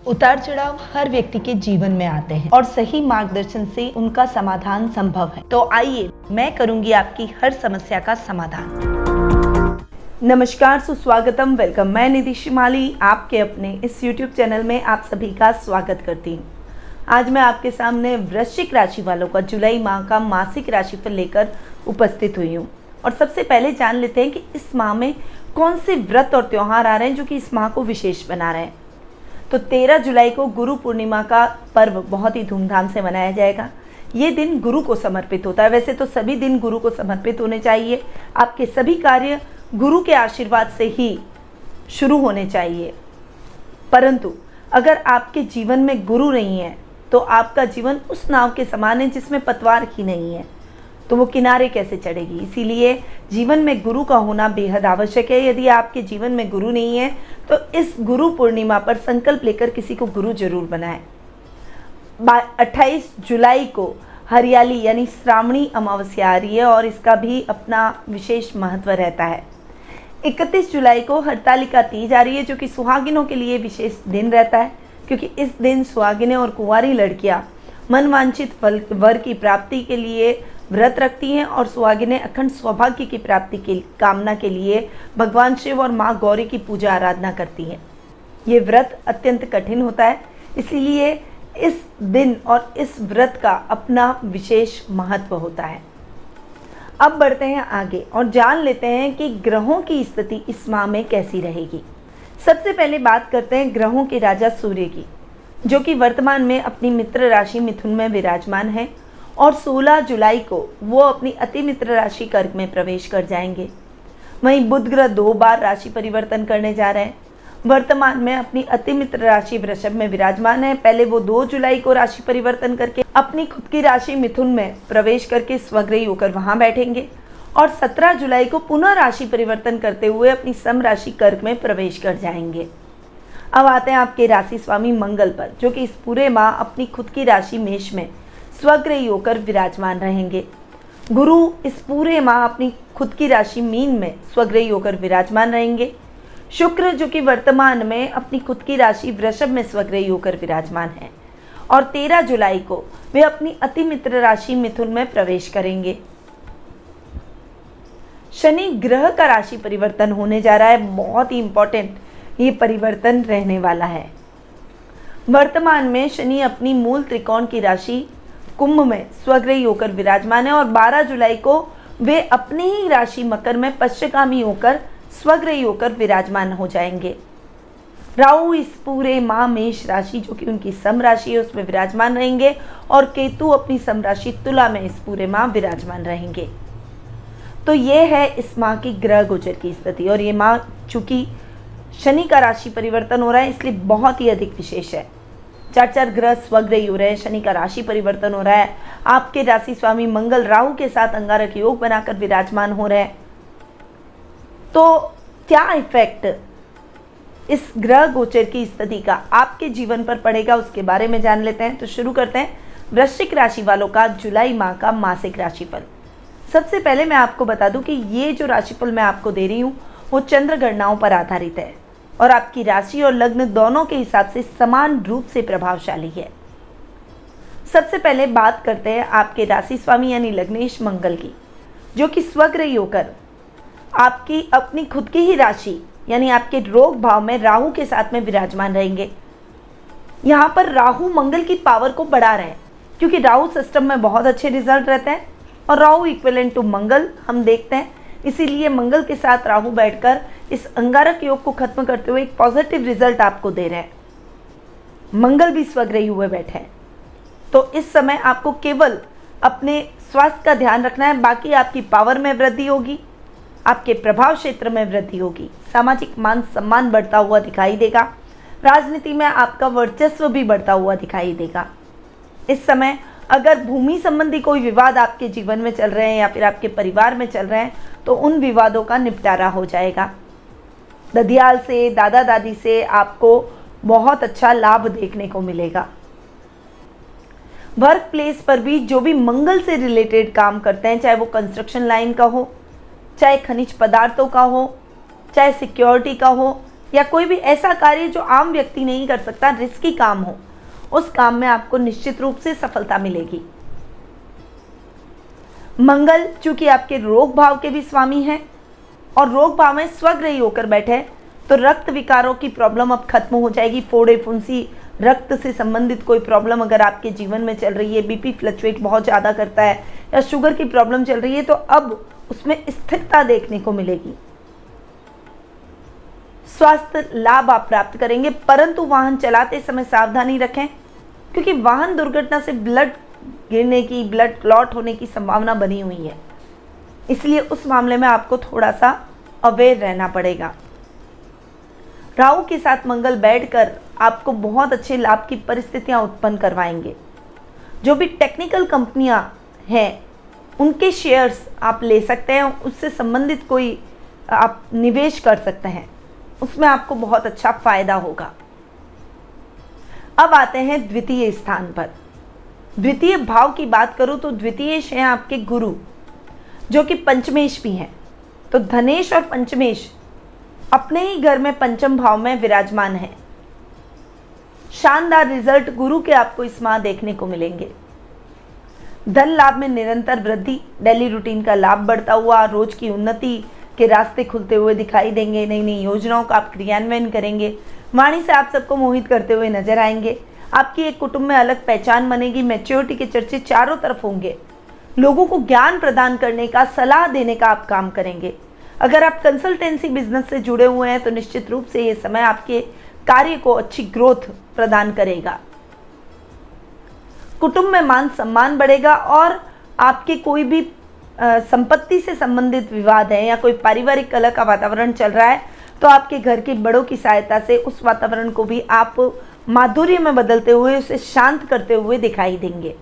उतार चढ़ाव हर व्यक्ति के जीवन में आते हैं और सही मार्गदर्शन से उनका समाधान संभव है। तो आइए मैं करूंगी आपकी हर समस्या का समाधान। नमस्कार, सुस्वागतम, वेलकम। मैं निधि शिमाली आपके अपने इस YouTube चैनल में आप सभी का स्वागत करती हूँ। आज मैं आपके सामने वृश्चिक राशि वालों का जुलाई माह का मासिक राशिफल लेकर उपस्थित हुई हूँ। और सबसे पहले जान लेते हैं कि इस माह में कौन से व्रत और त्यौहार आ रहे हैं जो कि इस माह को विशेष बना रहे हैं। तो 13 जुलाई को गुरु पूर्णिमा का पर्व बहुत ही धूमधाम से मनाया जाएगा। ये दिन गुरु को समर्पित होता है। वैसे तो सभी दिन गुरु को समर्पित होने चाहिए, आपके सभी कार्य गुरु के आशीर्वाद से ही शुरू होने चाहिए। परंतु अगर आपके जीवन में गुरु नहीं है तो आपका जीवन उस नाव के समान है जिसमें पतवार ही नहीं है, तो वो किनारे कैसे चढ़ेगी। इसीलिए जीवन में गुरु का होना बेहद आवश्यक है। यदि आपके जीवन में गुरु नहीं है तो इस गुरु पूर्णिमा पर संकल्प लेकर किसी को गुरु जरूर बनाएं। 28 जुलाई को हरियाली यानी श्रावणी अमावस्या आ रही है और इसका भी अपना विशेष महत्व रहता है। 31 जुलाई को हरतालिका तीज आ रही है जो कि सुहागिनों के लिए विशेष दिन रहता है, क्योंकि इस दिन सुहागिनें और कुंवारी लड़कियां मनवांछित वर की प्राप्ति के लिए व्रत रखती हैं और सुहागिनें अखंड सौभाग्य की प्राप्ति की कामना के लिए भगवान शिव और माँ गौरी की पूजा आराधना करती हैं। ये व्रत अत्यंत कठिन होता है, इसीलिए इस दिन और इस व्रत का अपना विशेष महत्व होता है। अब बढ़ते हैं आगे और जान लेते हैं कि ग्रहों की स्थिति इस माह में कैसी रहेगी। सबसे पहले बात करते हैं ग्रहों के राजा सूर्य की, जो कि वर्तमान में अपनी मित्र राशि मिथुन में विराजमान है और 16 जुलाई को वो अपनी अति मित्र राशि कर्क में प्रवेश कर जाएंगे। वहीं बुध ग्रह 2 बार राशि परिवर्तन करने जा रहे हैं। वर्तमान में अपनी अति मित्र राशि वृषभ में विराजमान है। पहले वो 2 जुलाई को राशि परिवर्तन करके अपनी खुद की राशि मिथुन में प्रवेश करके स्वग्रही होकर वहां बैठेंगे और 17 जुलाई को पुनः राशि परिवर्तन करते हुए अपनी सम राशि कर्क में प्रवेश कर जाएंगे। अब आते हैं आपके राशि स्वामी मंगल पर, जो कि इस पूरे माह अपनी खुद की राशि मेष में स्वग्रही होकर विराजमान रहेंगे। गुरु इस पूरे माह अपनी खुद की राशि मीन में स्वग्रही होकर विराजमान रहेंगे। शुक्र जो कि वर्तमान में अपनी खुद की राशि वृषभ में स्वग्रही होकर विराजमान है और 13 जुलाई को वे अपनी अति मित्र राशि मिथुन में प्रवेश करेंगे। शनि ग्रह का राशि परिवर्तन होने जा रहा है, बहुत ही इंपॉर्टेंट ये परिवर्तन रहने वाला है। वर्तमान में शनि अपनी मूल त्रिकोण की राशि कुंभ में स्वग्रही होकर विराजमान है और 12 जुलाई को वे अपनी ही राशि मकर में पश्चिमगामी होकर स्वग्रही होकर विराजमान हो जाएंगे। राहु इस पूरे माह मेष राशि जो कि उनकी सम राशि है उसमें विराजमान रहेंगे और केतु अपनी सम राशि तुला में इस पूरे माह विराजमान रहेंगे। तो ये है इस माह की ग्रह गोचर की स्थिति। और ये माह चूंकि शनि का राशि परिवर्तन हो रहा है इसलिए बहुत ही अधिक विशेष है। 4 ग्रह स्वग्रही हो रहे हैं, शनि का राशि परिवर्तन हो रहा है, आपके राशि स्वामी मंगल राहु के साथ अंगारक योग बनाकर विराजमान हो रहे हैं। तो क्या इफेक्ट इस ग्रह गोचर की स्थिति का आपके जीवन पर पड़ेगा उसके बारे में जान लेते हैं। तो शुरू करते हैं वृश्चिक राशि वालों का जुलाई माह का मासिक राशिफल। सबसे पहले मैं आपको बता दूं कि ये जो राशिफल मैं आपको दे रही हूँ वो चंद्र गणनाओं पर आधारित है और आपकी राशि और लग्न दोनों के हिसाब से समान रूप से प्रभावशाली है। सबसे पहले बात करते हैं आपके राशि स्वामी यानी लग्नेश मंगल की, जो कि स्वग्रही होकर आपकी अपनी खुद की ही राशि यानी आपके रोग भाव में राहु के साथ में विराजमान रहेंगे। यहाँ पर राहु मंगल की पावर को बढ़ा रहे हैं, क्योंकि राहु सिस्टम में बहुत अच्छे रिजल्ट रहते हैं और राहु इक्विवेलेंट टू मंगल हम देखते हैं। इसीलिए मंगल के साथ राहु बैठकर इस अंगारक योग को खत्म करते हुए एक पॉजिटिव रिजल्ट आपको दे रहे हैं। मंगल भी स्वग्रही हुए बैठे हैं, तो इस समय आपको केवल अपने स्वास्थ्य का ध्यान रखना है। बाकी आपकी पावर में वृद्धि होगी, आपके प्रभाव क्षेत्र में वृद्धि होगी, सामाजिक मान सम्मान बढ़ता हुआ दिखाई देगा, राजनीति में आपका वर्चस्व भी बढ़ता हुआ दिखाई देगा। इस समय अगर भूमि संबंधी कोई विवाद आपके जीवन में चल रहे हैं या फिर आपके परिवार में चल रहे हैं तो उन विवादों का निपटारा हो जाएगा। ददियाल से, दादा दादी से आपको बहुत अच्छा लाभ देखने को मिलेगा। वर्क प्लेस पर भी जो भी मंगल से रिलेटेड काम करते हैं, चाहे वो कंस्ट्रक्शन लाइन का हो, चाहे खनिज पदार्थों का हो, चाहे सिक्योरिटी का हो या कोई भी ऐसा कार्य जो आम व्यक्ति नहीं कर सकता, रिस्की काम हो, उस काम में आपको निश्चित रूप से सफलता मिलेगी। मंगल चूंकि आपके रोग भाव के भी स्वामी हैं और रोग भाव में स्वग्रही होकर बैठे, तो रक्त विकारों की प्रॉब्लम अब खत्म हो जाएगी। फोड़े, फुंसी, रक्त से संबंधित कोई प्रॉब्लम अगर आपके जीवन में चल रही है, बीपी फ्लक्चुएट बहुत ज़्यादा करता है या शुगर की प्रॉब्लम चल रही है, तो अब उसमें स्थिरता देखने को मिलेगी। स्वास्थ्य लाभ आप प्राप्त करेंगे, परंतु वाहन चलाते समय सावधानी रखें, क्योंकि वाहन दुर्घटना से ब्लड गिरने की, ब्लड क्लॉट होने की संभावना बनी हुई है। इसलिए उस मामले में आपको थोड़ा सा अवेयर रहना पड़ेगा। राहु के साथ मंगल बैठकर आपको बहुत अच्छे लाभ की परिस्थितियां उत्पन्न करवाएंगे। जो भी टेक्निकल कंपनियां हैं उनके शेयर्स आप ले सकते हैं, उससे संबंधित कोई आप निवेश कर सकते हैं, उसमें आपको बहुत अच्छा फायदा होगा। अब आते हैं द्वितीय स्थान पर। द्वितीय भाव की बात करूं तो द्वितीयेश हैं आपके गुरु, जो कि पंचमेश भी हैं। तो धनेश और पंचमेश अपने ही घर में पंचम भाव में विराजमान है। शानदार रिजल्ट गुरु के आपको इस माह देखने को मिलेंगे। धन लाभ में निरंतर वृद्धि, डेली रूटीन का लाभ बढ़ता हुआ, रोज की उन्नति के रास्ते खुलते हुए दिखाई देंगे। नई नई योजनाओं का आप क्रियान्वयन करेंगे। वाणी से आप सबको मोहित करते हुए नजर आएंगे। आपकी एक कुटुंब में अलग पहचान बनेगी। मैच्योरिटी के चर्चे चारों तरफ होंगे। लोगों को ज्ञान प्रदान करने का, सलाह देने का आप काम करेंगे। अगर आप कंसल्टेंसी बिजनेस से जुड़े हुए हैं तो निश्चित रूप से ये समय आपके कार्य को अच्छी ग्रोथ प्रदान करेगा। कुटुंब में मान सम्मान बढ़ेगा और आपके कोई भी संपत्ति से संबंधित विवाद है या कोई पारिवारिक कलह का वातावरण चल रहा है, तो आपके घर के बड़ों की सहायता से उस वातावरण को भी आप माधुर्य में बदलते हुए, उसे शांत करते हुए दिखाई देंगे।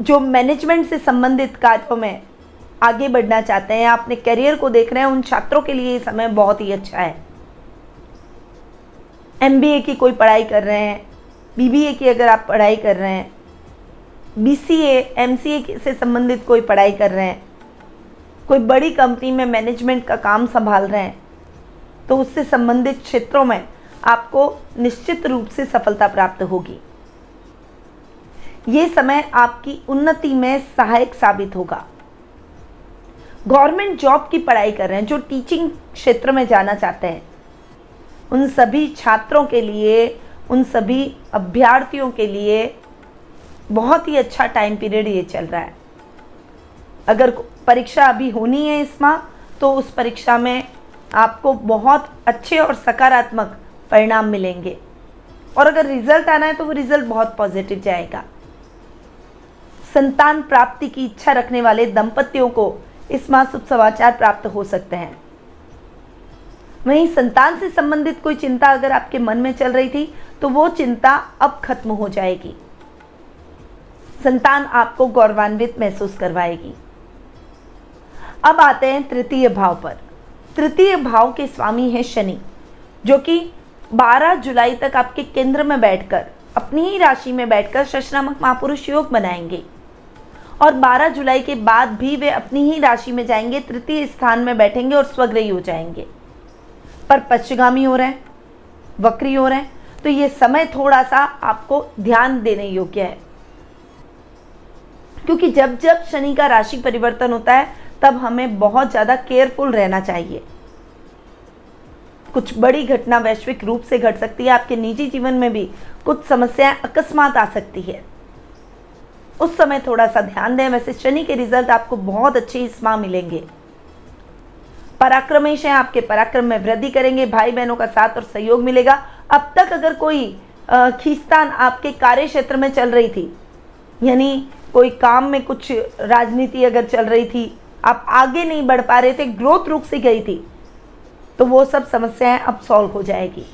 जो मैनेजमेंट से संबंधित कार्यों में आगे बढ़ना चाहते हैं, अपने करियर को देख रहे हैं, उन छात्रों के लिए ये समय बहुत ही अच्छा है। MBA की कोई पढ़ाई कर रहे हैं, BBA की अगर आप पढ़ाई कर रहे हैं, BCA, MCA से संबंधित कोई पढ़ाई कर रहे हैं, कोई बड़ी कंपनी में मैनेजमेंट का काम संभाल रहे हैं, तो उससे संबंधित क्षेत्रों में आपको निश्चित रूप से सफलता प्राप्त होगी। ये समय आपकी उन्नति में सहायक साबित होगा। गवर्नमेंट जॉब की पढ़ाई कर रहे हैं, जो टीचिंग क्षेत्र में जाना चाहते हैं, उन सभी छात्रों के लिए, उन सभी अभ्यर्थियों के लिए बहुत ही अच्छा टाइम पीरियड ये चल रहा है। अगर परीक्षा अभी होनी है इस माह, तो उस परीक्षा में आपको बहुत अच्छे और सकारात्मक परिणाम मिलेंगे। और अगर रिजल्ट आना है तो वो रिजल्ट बहुत पॉजिटिव जाएगा। संतान प्राप्ति की इच्छा रखने वाले दंपतियों को इस माह शुभ समाचार प्राप्त हो सकते हैं। वहीं संतान से संबंधित कोई चिंता अगर आपके मन में चल रही थी, तो वो चिंता अब खत्म हो जाएगी। संतान आपको गौरवान्वित महसूस करवाएगी। अब आते हैं तृतीय भाव पर। तृतीय भाव के स्वामी हैं शनि, जो कि 12 जुलाई तक आपके केंद्र में बैठकर, अपनी ही राशि में बैठकर शशनामक महापुरुष योग बनाएंगे। और 12 जुलाई के बाद भी वे अपनी ही राशि में जाएंगे, तृतीय स्थान में बैठेंगे और स्वग्रही हो जाएंगे। पर पश्चिगामी हो रहे हैं, वक्री हो रहे हैं, तो ये समय थोड़ा सा आपको ध्यान देने योग्य है, क्योंकि जब जब शनि का राशि परिवर्तन होता है तब हमें बहुत ज़्यादा केयरफुल रहना चाहिए। कुछ बड़ी घटना वैश्विक रूप से घट सकती है। आपके निजी जीवन में भी कुछ समस्याएं अकस्मात आ सकती है, उस समय थोड़ा सा ध्यान दें। वैसे शनि के रिजल्ट आपको बहुत अच्छे इस माह मिलेंगे। पराक्रमेश हैं, आपके पराक्रम में वृद्धि करेंगे। भाई बहनों का साथ और सहयोग मिलेगा। अब तक अगर कोई खींचतान आपके कार्य क्षेत्र में चल रही थी, यानी कोई काम में कुछ राजनीति अगर चल रही थी, आप आगे नहीं बढ़ पा रहे थे, ग्रोथ रुक सी गई थी, तो वो सब समस्याएं अब सॉल्व हो जाएगी।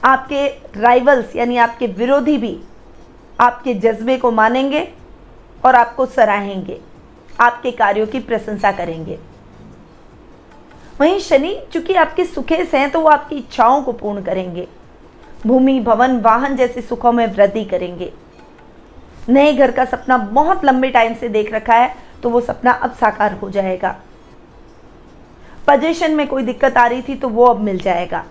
आपके राइवल्स यानी आपके विरोधी भी आपके जज्बे को मानेंगे और आपको सराहेंगे, आपके कार्यों की प्रशंसा करेंगे। वहीं शनि चूंकि आपके सुखेश हैं, तो वो आपकी इच्छाओं को पूर्ण करेंगे। भूमि, भवन, वाहन जैसे सुखों में वृद्धि करेंगे। नए घर का सपना बहुत लंबे टाइम से देख रखा है, तो वो सपना अब साकार हो जाएगा। पोजीशन में कोई दिक्कत आ रही थी तो वो अब मिल जाएगा।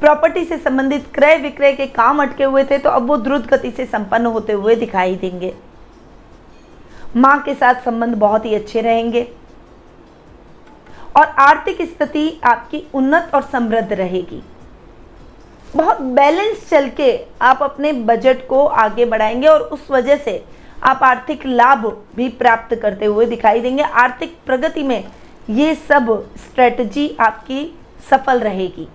प्रॉपर्टी से संबंधित क्रय विक्रय के काम अटके हुए थे तो अब वो द्रुत गति से संपन्न होते हुए दिखाई देंगे। मां के साथ संबंध बहुत ही अच्छे रहेंगे और आर्थिक स्थिति आपकी उन्नत और समृद्ध रहेगी। बहुत बैलेंस चल के आप अपने बजट को आगे बढ़ाएंगे और उस वजह से आप आर्थिक लाभ भी प्राप्त करते हुए दिखाई देंगे। आर्थिक प्रगति में ये सब स्ट्रेटजी आपकी सफल रहेगी।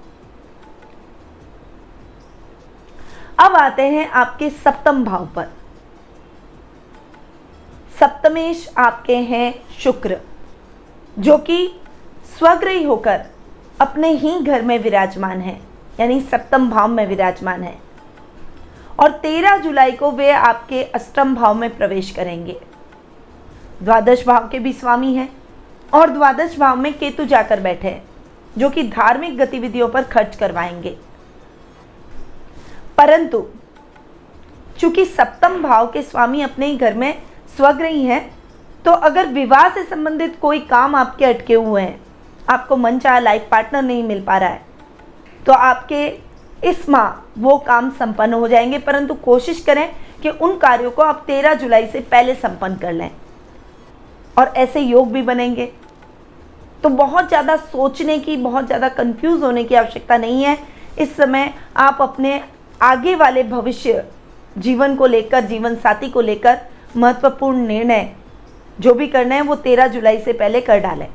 अब आते हैं आपके सप्तम भाव पर। सप्तमेश आपके हैं शुक्र, जो कि स्वग्रही होकर अपने ही घर में विराजमान है, यानी सप्तम भाव में विराजमान है और 13 जुलाई को वे आपके अष्टम भाव में प्रवेश करेंगे। द्वादश भाव के भी स्वामी हैं और द्वादश भाव में केतु जाकर बैठे हैं, जो कि धार्मिक गतिविधियों पर खर्च करवाएंगे। परंतु चूंकि सप्तम भाव के स्वामी अपने ही घर में स्वग्रही हैं, तो अगर विवाह से संबंधित कोई काम आपके अटके हुए हैं, आपको मनचाहा लाइफ पार्टनर नहीं मिल पा रहा है, तो आपके इस माह वो काम संपन्न हो जाएंगे। परंतु कोशिश करें कि उन कार्यों को आप 13 जुलाई से पहले संपन्न कर लें और ऐसे योग भी बनेंगे। तो बहुत ज़्यादा सोचने की, बहुत ज़्यादा कंफ्यूज होने की आवश्यकता नहीं है। इस समय आप अपने आगे वाले भविष्य, जीवन को लेकर, जीवन साथी को लेकर महत्वपूर्ण निर्णय जो भी करने हैं वो 13 जुलाई से पहले कर डालें।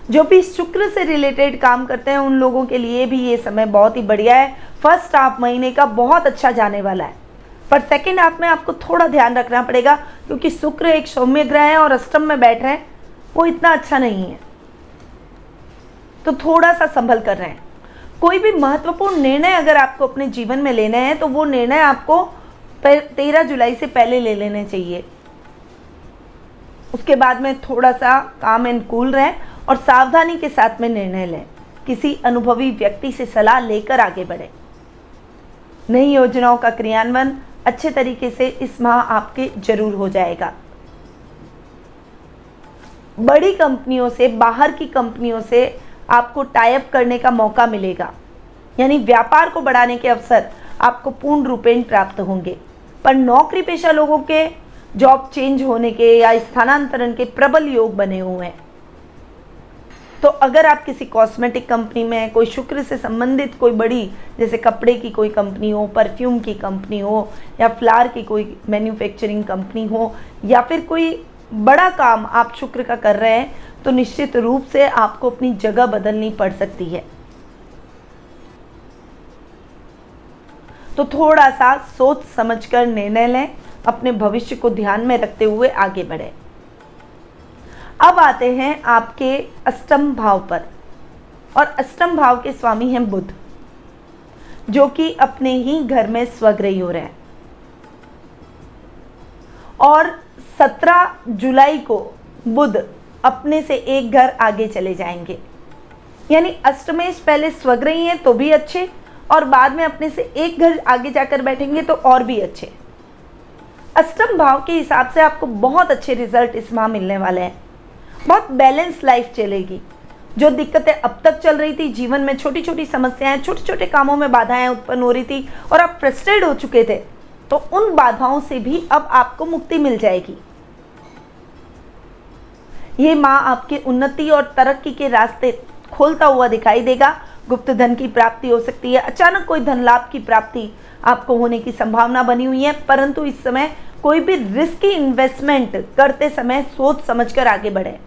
जो भी शुक्र से रिलेटेड काम करते हैं उन लोगों के लिए भी ये समय बहुत ही बढ़िया है। फर्स्ट हाफ महीने का बहुत अच्छा जाने वाला है, पर सेकेंड हाफ में आपको थोड़ा ध्यान रखना पड़ेगा, क्योंकि शुक्र एक सौम्य ग्रह है और अष्टम में बैठ रहे हैं, वो इतना अच्छा नहीं है, तो थोड़ा सा संभल कर रहे हैं। कोई भी महत्वपूर्ण निर्णय अगर आपको अपने जीवन में लेने हैं तो वो निर्णय आपको 13 जुलाई से पहले ले लेने चाहिए। उसके बाद में थोड़ा सा काम एंड कूल रहें और सावधानी के साथ में निर्णय लें। किसी अनुभवी व्यक्ति से सलाह लेकर आगे बढ़ें। नई योजनाओं का क्रियान्वयन अच्छे तरीके से इस माह आपके जरूर हो जाएगा। बड़ी कंपनियों से, बाहर की कंपनियों से आपको टाई अप करने का मौका मिलेगा, यानी व्यापार को बढ़ाने के अवसर आपको पूर्ण रूपेण प्राप्त होंगे। पर नौकरी पेशा लोगों के जॉब चेंज होने के या स्थानांतरण के प्रबल योग बने हुए हैं। तो अगर आप किसी कॉस्मेटिक कंपनी में, कोई शुक्र से संबंधित कोई बड़ी, जैसे कपड़े की कोई कंपनी हो, परफ्यूम की कंपनी हो, या फ्लावर की कोई मैन्युफैक्चरिंग कंपनी हो, या फिर कोई बड़ा काम आप शुक्र का कर रहे हैं, तो निश्चित रूप से आपको अपनी जगह बदलनी पड़ सकती है। तो थोड़ा सा सोच समझकर निर्णय लें, अपने भविष्य को ध्यान में रखते हुए आगे बढ़ें। अब आते हैं आपके अष्टम भाव पर, और अष्टम भाव के स्वामी हैं बुध, जो कि अपने ही घर में स्वग्रही हो रहे हैं। और 17 जुलाई को बुध अपने से एक घर आगे चले जाएंगे, यानी अष्टमेश पहले स्वग्रही हैं तो भी अच्छे, और बाद में अपने से एक घर आगे जाकर बैठेंगे तो और भी अच्छे। अष्टम भाव के हिसाब से आपको बहुत अच्छे रिजल्ट इस माह मिलने वाले हैं। बहुत बैलेंस लाइफ चलेगी। जो दिक्कतें अब तक चल रही थी जीवन में, छोटी छोटी समस्याएं, छोटे छोटे कामों में बाधाएं उत्पन्न हो रही थी और आप फ्रस्ट्रेट हो चुके थे, तो उन बाधाओं से भी अब आपको मुक्ति मिल जाएगी। ये माह आपकी उन्नति और तरक्की के रास्ते खोलता हुआ दिखाई देगा। गुप्त धन की प्राप्ति हो सकती है, अचानक कोई धन लाभ की प्राप्ति आपको होने की संभावना बनी हुई है। परंतु इस समय कोई भी रिस्की इन्वेस्टमेंट करते समय सोच समझकर आगे बढ़े।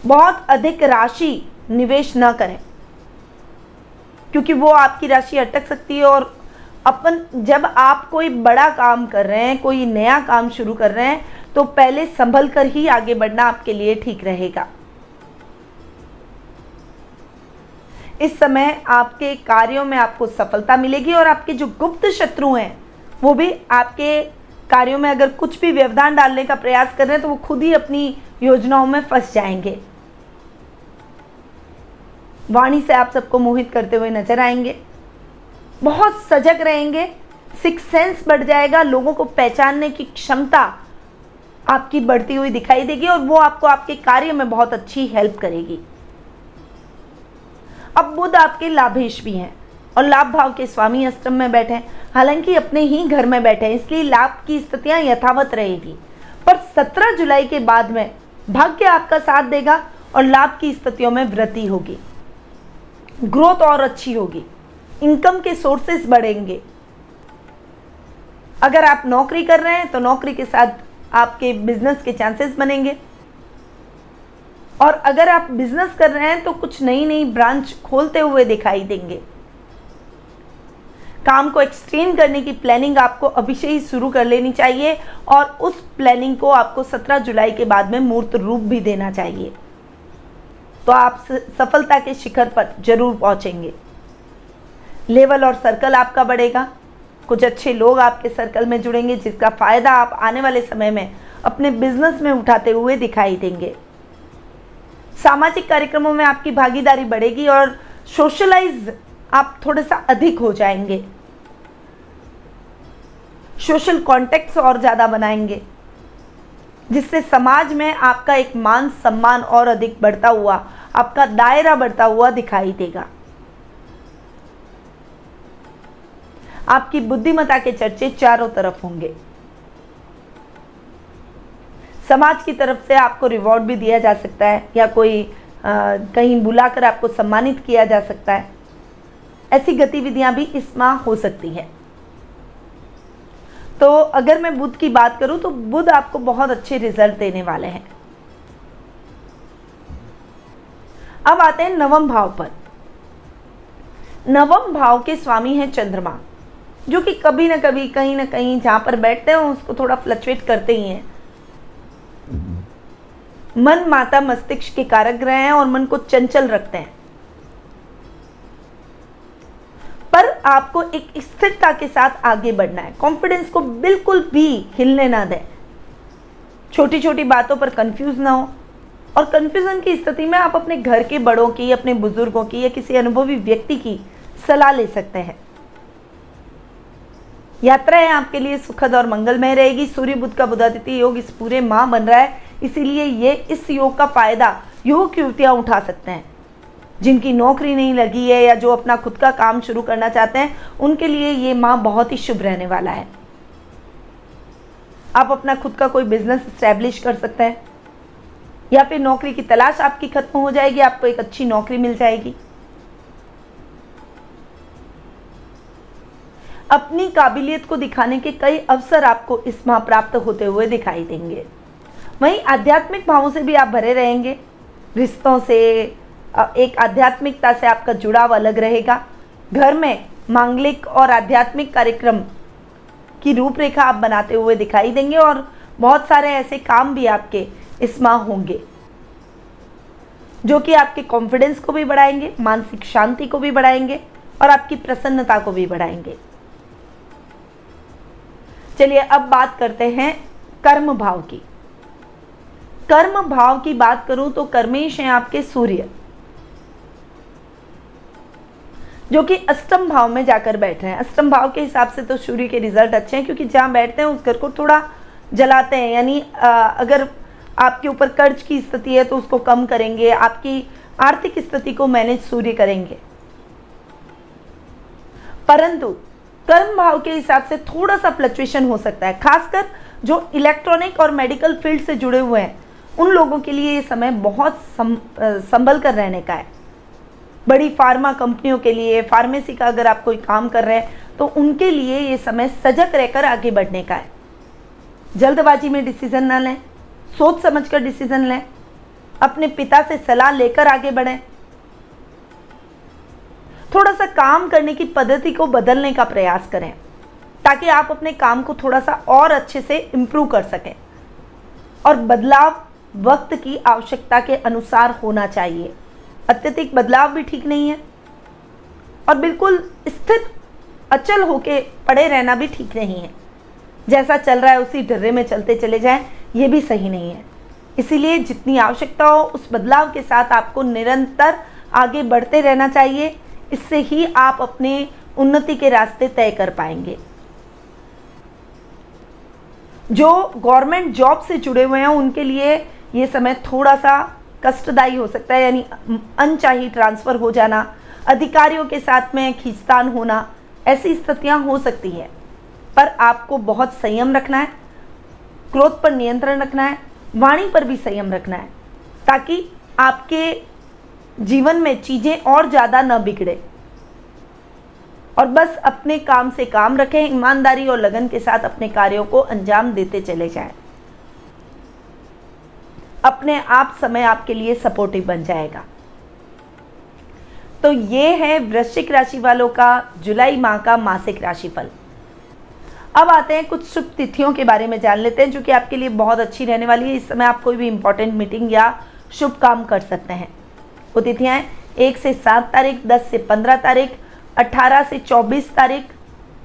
बहुत अधिक राशि निवेश न करें, क्योंकि वो आपकी राशि अटक सकती है। और जब आप कोई बड़ा काम कर रहे हैं, कोई नया काम शुरू कर रहे हैं, तो पहले संभल कर ही आगे बढ़ना आपके लिए ठीक रहेगा। इस समय आपके कार्यों में आपको सफलता मिलेगी और आपके जो गुप्त शत्रु हैं वो भी आपके कार्यों में अगर कुछ भी व्यवधान डालने का प्रयास कर रहे हैं तो वो खुद ही अपनी योजनाओं में फंस जाएंगे। वाणी से आप सबको मोहित करते हुए नजर आएंगे। बहुत सजग रहेंगे, सिक्स सेंस बढ़ जाएगा, लोगों को पहचानने की क्षमता आपकी बढ़ती हुई दिखाई देगी और वो आपको आपके कार्य में बहुत अच्छी हेल्प करेगी। अब बुध आपके लाभेश भी हैं और लाभ भाव के स्वामी अष्टम में बैठे हैं, हालांकि अपने ही घर में बैठे हैं, इसलिए लाभ की स्थितियां यथावत रहेगी। पर 17 जुलाई के बाद में भाग्य आपका साथ देगा और लाभ की स्थितियों में वृद्धि होगी, ग्रोथ और अच्छी होगी, इनकम के सोर्सेस बढ़ेंगे। अगर आप नौकरी कर रहे हैं तो नौकरी के साथ आपके बिजनेस के चांसेस बनेंगे, और अगर आप बिजनेस कर रहे हैं तो कुछ नई नई ब्रांच खोलते हुए दिखाई देंगे। काम को एक्सटेंड करने की प्लानिंग आपको अभी से ही शुरू कर लेनी चाहिए और उस प्लानिंग को आपको 17 जुलाई के बाद में मूर्त रूप भी देना चाहिए, तो आप सफलता के शिखर पर जरूर पहुंचेंगे। लेवल और सर्कल आपका बढ़ेगा, कुछ अच्छे लोग आपके सर्कल में जुड़ेंगे जिसका फायदा आप आने वाले समय में अपने बिजनेस में उठाते हुए दिखाई देंगे। सामाजिक कार्यक्रमों में आपकी भागीदारी बढ़ेगी और सोशलाइज आप थोड़ा सा अधिक हो जाएंगे, सोशल कॉन्टेक्ट्स और ज़्यादा बनाएंगे, जिससे समाज में आपका एक मान सम्मान और अधिक बढ़ता हुआ, आपका दायरा बढ़ता हुआ दिखाई देगा। आपकी बुद्धिमत्ता के चर्चे चारों तरफ होंगे। समाज की तरफ से आपको रिवॉर्ड भी दिया जा सकता है या कोई कहीं बुलाकर आपको सम्मानित किया जा सकता है। ऐसी गतिविधियां भी इस माह हो सकती है। तो अगर मैं बुध की बात करूं तो बुध आपको बहुत अच्छे रिजल्ट देने वाले हैं। अब आते हैं नवम भाव पर। नवम भाव के स्वामी हैं चंद्रमा, जो कि कभी ना कभी कहीं ना कहीं जहां पर बैठते हैं उसको थोड़ा फ्लक्चुएट करते ही हैं। मन माता मस्तिष्क के कारक ग्रह हैं और मन को चंचल रखते हैं, पर आपको एक स्थिरता के साथ आगे बढ़ना है। कॉन्फिडेंस को बिल्कुल भी हिलने ना दें, छोटी छोटी बातों पर कंफ्यूज ना हो, और कंफ्यूजन की स्थिति में आप अपने घर के बड़ों की, अपने बुजुर्गों की या किसी अनुभवी व्यक्ति की सलाह ले सकते हैं। यात्राएं आपके लिए सुखद और मंगलमय रहेगी। सूर्य बुध का बुधादित्य योग इस पूरे माह बन रहा है, इसीलिए ये इस योग का फायदा युवक युवतियां उठा सकते हैं। जिनकी नौकरी नहीं लगी है या जो अपना खुद का काम शुरू करना चाहते हैं, उनके लिए ये माह बहुत ही शुभ रहने वाला है। आप अपना खुद का कोई बिजनेस एस्टैब्लिश कर सकते हैं, या फिर नौकरी की तलाश आपकी खत्म हो जाएगी, आपको एक अच्छी नौकरी मिल जाएगी। अपनी काबिलियत को दिखाने के कई अवसर आपको इस माह प्राप्त होते हुए दिखाई देंगे। वहीं आध्यात्मिक भावों से भी आप भरे रहेंगे। रिश्तों से, एक आध्यात्मिकता से आपका जुड़ाव अलग रहेगा। घर में मांगलिक और आध्यात्मिक कार्यक्रम की रूपरेखा आप बनाते हुए दिखाई देंगे और बहुत सारे ऐसे काम भी आपके इस माह होंगे जो कि आपके कॉन्फिडेंस को भी बढ़ाएंगे, मानसिक शांति को भी बढ़ाएंगे और आपकी प्रसन्नता को भी बढ़ाएंगे। चलिए अब बात करते हैं कर्म भाव की। कर्म भाव की बात करूं तो कर्मेश हैं आपके सूर्य, जो कि अष्टम भाव में जाकर बैठ रहे हैं। अष्टम भाव के हिसाब से तो सूर्य के रिजल्ट अच्छे हैं, क्योंकि जहां बैठते हैं उस घर को थोड़ा जलाते हैं, यानी अगर आपके ऊपर कर्ज की स्थिति है तो उसको कम करेंगे, आपकी आर्थिक स्थिति को मैनेज सूर्य करेंगे। परंतु कर्म भाव के हिसाब से थोड़ा सा फ्लक्चुएशन हो सकता है, खासकर जो इलेक्ट्रॉनिक और मेडिकल फील्ड से जुड़े हुए हैं उन लोगों के लिए ये समय बहुत संभल कर रहने का है। बड़ी फार्मा कंपनियों के लिए, फार्मेसी का अगर आप कोई काम कर रहे हैं तो उनके लिए ये समय सजग रहकर आगे बढ़ने का है। जल्दबाजी में डिसीजन ना लें, सोच समझकर डिसीजन लें, अपने पिता से सलाह लेकर आगे बढ़ें। थोड़ा सा काम करने की पद्धति को बदलने का प्रयास करें ताकि आप अपने काम को थोड़ा सा और अच्छे से इम्प्रूव कर सकें, और बदलाव वक्त की आवश्यकता के अनुसार होना चाहिए। अत्यधिक बदलाव भी ठीक नहीं है और बिल्कुल स्थिर अचल होके पड़े रहना भी ठीक नहीं है। जैसा चल रहा है उसी ढर्रे में चलते चले जाएं, ये भी सही नहीं है। इसीलिए जितनी आवश्यकता हो उस बदलाव के साथ आपको निरंतर आगे बढ़ते रहना चाहिए। इससे ही आप अपने उन्नति के रास्ते तय कर पाएंगे। जो गवर्नमेंट जॉब से जुड़े हुए हैं उनके लिए ये समय थोड़ा सा कष्टदायी हो सकता है, यानी अनचाही ट्रांसफ़र हो जाना, अधिकारियों के साथ में खींचतान होना, ऐसी स्थितियां हो सकती हैं। पर आपको बहुत संयम रखना है, क्रोध पर नियंत्रण रखना है, वाणी पर भी संयम रखना है, ताकि आपके जीवन में चीज़ें और ज़्यादा न बिगड़े। और बस अपने काम से काम रखें, ईमानदारी और लगन के साथ अपने कार्यों को अंजाम देते चले जाएं। अपने आप समय आपके लिए सपोर्टिव बन जाएगा। तो ये है वृश्चिक राशि वालों का जुलाई माह का मासिक राशिफल। अब आते हैं कुछ शुभ तिथियों के बारे में जान लेते हैं, जो कि आपके लिए बहुत अच्छी रहने वाली है। इस समय आप कोई भी इंपॉर्टेंट मीटिंग या शुभ काम कर सकते हैं। वो तिथियां 1 से 7 तारीख, 10 से 15 तारीख, 18 से 24 तारीख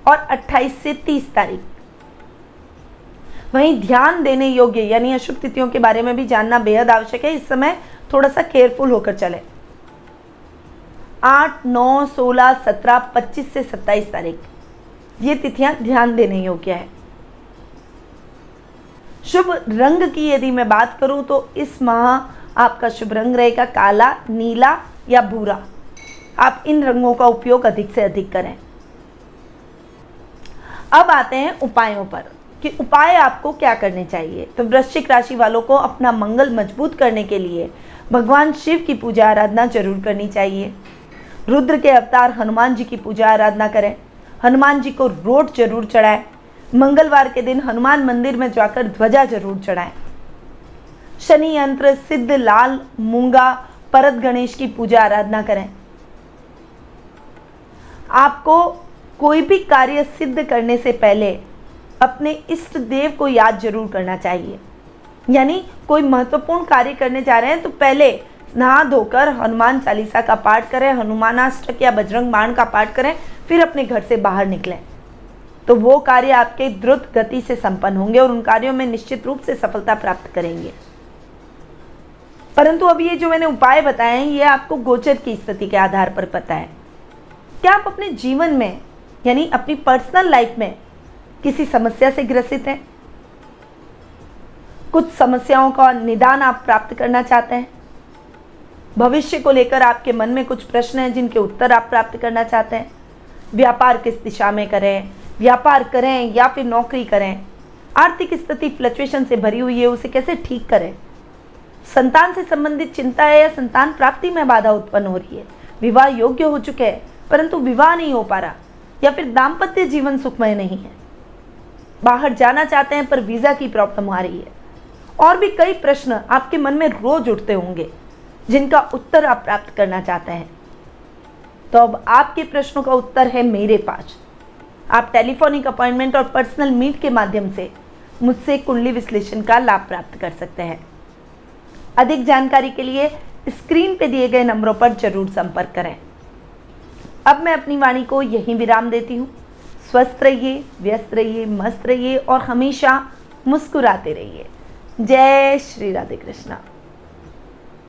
और 28 से 30 तारीख। वहीं ध्यान देने योग्य यानी अशुभ तिथियों के बारे में भी जानना बेहद आवश्यक है। इस समय थोड़ा सा केयरफुल होकर चले। 8, 9, 16, 17, 25 से 27 तारीख ये तिथियां ध्यान देने योग्य है। शुभ रंग की यदि मैं बात करूं तो इस माह आपका शुभ रंग रहेगा काला, नीला या भूरा। आप इन रंगों का उपयोग अधिक से अधिक करें। अब आते हैं उपायों पर कि उपाय आपको क्या करने चाहिए। तो वृश्चिक राशि वालों को अपना मंगल मजबूत करने के लिए भगवान शिव की पूजा आराधना जरूर करनी चाहिए। रुद्र के अवतार हनुमान जी की पूजा आराधना करें। हनुमान जी को रोट जरूर चढ़ाएं। मंगलवार के दिन हनुमान मंदिर में जाकर ध्वजा जरूर चढ़ाएं। शनि यंत्र, सिद्ध, लाल, मूंगा, परत गणेश की पूजा आराधना करें। आपको कोई भी कार्य सिद्ध करने से पहले अपने इष्ट देव को याद जरूर करना चाहिए। यानी कोई महत्वपूर्ण कार्य करने जा रहे हैं तो पहले नहा धोकर हनुमान चालीसा का पाठ करें, हनुमानाष्टक या बजरंग बाण का पाठ करें, फिर अपने घर से बाहर निकलें। तो वो कार्य आपके द्रुत गति से संपन्न होंगे और उन कार्यों में निश्चित रूप से सफलता प्राप्त करेंगे। परंतु अब ये जो मैंने उपाय बताए हैं ये आपको गोचर की स्थिति के आधार पर पता है। क्या आप अपने जीवन में यानी अपनी पर्सनल लाइफ में किसी समस्या से ग्रसित हैं? कुछ समस्याओं का निदान आप प्राप्त करना चाहते हैं? भविष्य को लेकर आपके मन में कुछ प्रश्न हैं जिनके उत्तर आप प्राप्त करना चाहते हैं? व्यापार किस दिशा में करें, व्यापार करें या फिर नौकरी करें? आर्थिक स्थिति फ्लक्चुएशन से भरी हुई है, उसे कैसे ठीक करें? संतान से संबंधित चिंता है या संतान प्राप्ति में बाधा उत्पन्न हो रही है? विवाह योग्य हो चुके हैं परंतु विवाह नहीं हो पा रहा, या फिर दाम्पत्य जीवन सुखमय नहीं है? बाहर जाना चाहते हैं पर वीजा की प्रॉब्लम आ रही है? और भी कई प्रश्न आपके मन में रोज उठते होंगे जिनका उत्तर आप प्राप्त करना चाहते हैं। तो अब आपके प्रश्नों का उत्तर है मेरे पास। आप टेलीफोनिक अपॉइंटमेंट और पर्सनल मीट के माध्यम से मुझसे कुंडली विश्लेषण का लाभ प्राप्त कर सकते हैं। अधिक जानकारी के लिए स्क्रीन पे दिए गए नंबरों पर जरूर संपर्क करें। अब मैं अपनी वाणी को यहीं विराम देती हूँ। स्वस्थ रहिए, व्यस्त रहिए, मस्त रहिए और हमेशा मुस्कुराते रहिए। जय श्री राधे कृष्णा।